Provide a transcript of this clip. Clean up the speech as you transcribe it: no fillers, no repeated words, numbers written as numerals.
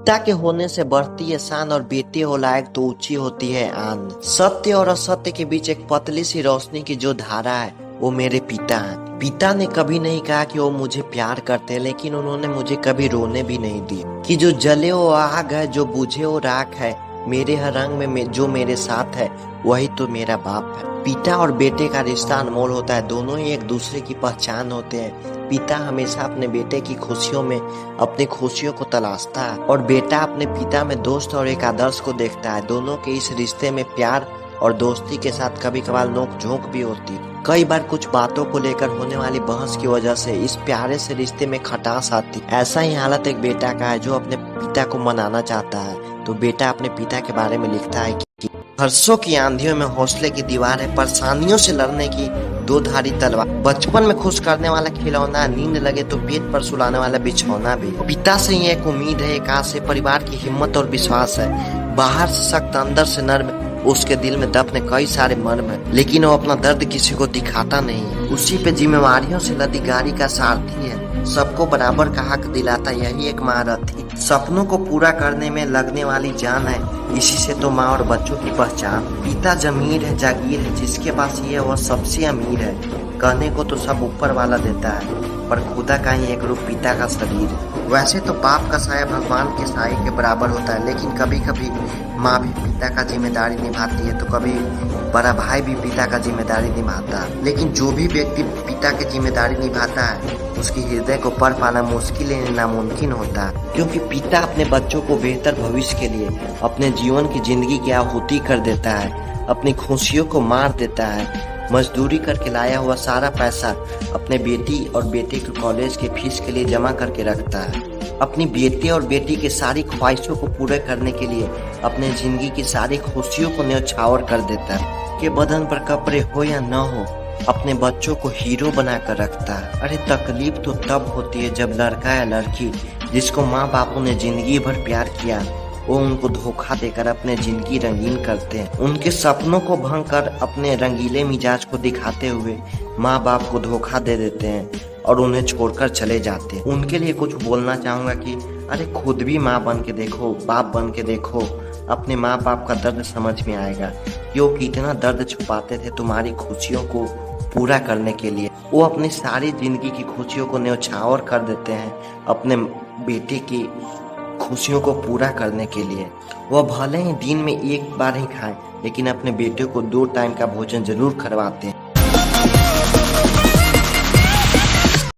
पिता के होने से बढ़ती है शान और बेटे हो लायक तो ऊंची होती है आन। सत्य और असत्य के बीच एक पतली सी रोशनी की जो धारा है वो मेरे पिता है। पिता ने कभी नहीं कहा कि वो मुझे प्यार करते हैं, लेकिन उन्होंने मुझे कभी रोने भी नहीं दी। कि जो जले वो आग है, जो बुझे वो राख है, मेरे हर रंग में जो मेरे साथ है वही तो मेरा बाप है। पिता और बेटे का रिश्ता अनमोल होता है, दोनों ही एक दूसरे की पहचान होते हैं। पिता हमेशा अपने बेटे की खुशियों में अपनी खुशियों को तलाशता है और बेटा अपने पिता में दोस्त और एक आदर्श को देखता है। दोनों के इस रिश्ते में प्यार और दोस्ती के साथ कभी कभार नोक झोंक भी होती है। कई बार कुछ बातों को लेकर होने वाली बहस की वजह से इस प्यारे से रिश्ते में खटास आती। ऐसा ही हालत एक बेटा का है जो अपने पिता को मनाना चाहता है। तो बेटा अपने पिता के बारे में लिखता है कि हर्षों की आंधियों में हौसले की दीवार है, परेशानियों से लड़ने की दो धारी तलवार। बचपन में खुश करने वाला खिलौना, नींद लगे तो पेट पर सुलाने वाला बिछौना भी। पिता से ही एक उम्मीद है, एक आस है, परिवार की हिम्मत और विश्वास है। बाहर से सख्त, अंदर से नर्म, उसके दिल में दफन कई सारे मर्म है, लेकिन वो अपना दर्द किसी को दिखाता नहीं है। उसी पे जिम्मेवारियों से लदी गाड़ी का सारथी है, सबको बराबर का हक दिलाता यही एक महारथी। सपनों को पूरा करने में लगने वाली जान है, इसी से तो माँ और बच्चों की पहचान। पिता जमीर है, जागीर है, जिसके पास ये वह सबसे अमीर है। कहने को तो सब ऊपर वाला देता है, पर खुदा का ही एक रूप पिता का शरीर है। वैसे तो बाप का साया भगवान के साये के बराबर होता है, लेकिन कभी कभी माँ भी पिता का जिम्मेदारी निभाती है, तो कभी बड़ा भाई भी पिता का जिम्मेदारी निभाता है। लेकिन जो भी व्यक्ति पिता की जिम्मेदारी निभाता है उसकी हृदय को पढ़ पाना मुश्किल है, नामुमकिन होता है। क्योंकि पिता अपने बच्चों को बेहतर भविष्य के लिए अपने जीवन की जिंदगी की आहुति कर देता है, अपनी खुशियों को मार देता है। मजदूरी करके लाया हुआ सारा पैसा अपने बेटी और बेटे के कॉलेज के फीस के लिए जमा करके रखता है। अपनी बेटे और बेटी के सारी ख्वाहिशों को पूरा करने के लिए अपने जिंदगी की सारी खुशियों को न्यौछावर कर देता है। कि बदन पर कपड़े हो या न हो, अपने बच्चों को हीरो बनाकर रखता है। अरे तकलीफ तो तब होती है जब लड़का या लड़की जिसको माँ बापों ने जिंदगी भर प्यार किया, वो उनको धोखा देकर अपने जिंदगी रंगीन करते हैं। उनके सपनों को भंग कर अपने रंगीले मिजाज को दिखाते हुए माँ बाप को धोखा दे देते हैं और उन्हें छोड़कर चले जाते हैं। उनके लिए कुछ बोलना चाहूंगा कि अरे खुद भी माँ बन के देखो, बाप बन के देखो, अपने माँ बाप का दर्द समझ में आएगा कि वो कितना दर्द छुपाते थे तुम्हारी खुशियों को पूरा करने के लिए। वो अपनी सारी जिंदगी की खुशियों को न्यौछावर कर देते हैं अपने बेटे की खुशियों को पूरा करने के लिए। वह भले ही दिन में एक बार ही खाएं, लेकिन अपने बेटे को 2 टाइम का भोजन जरूर करवाते हैं।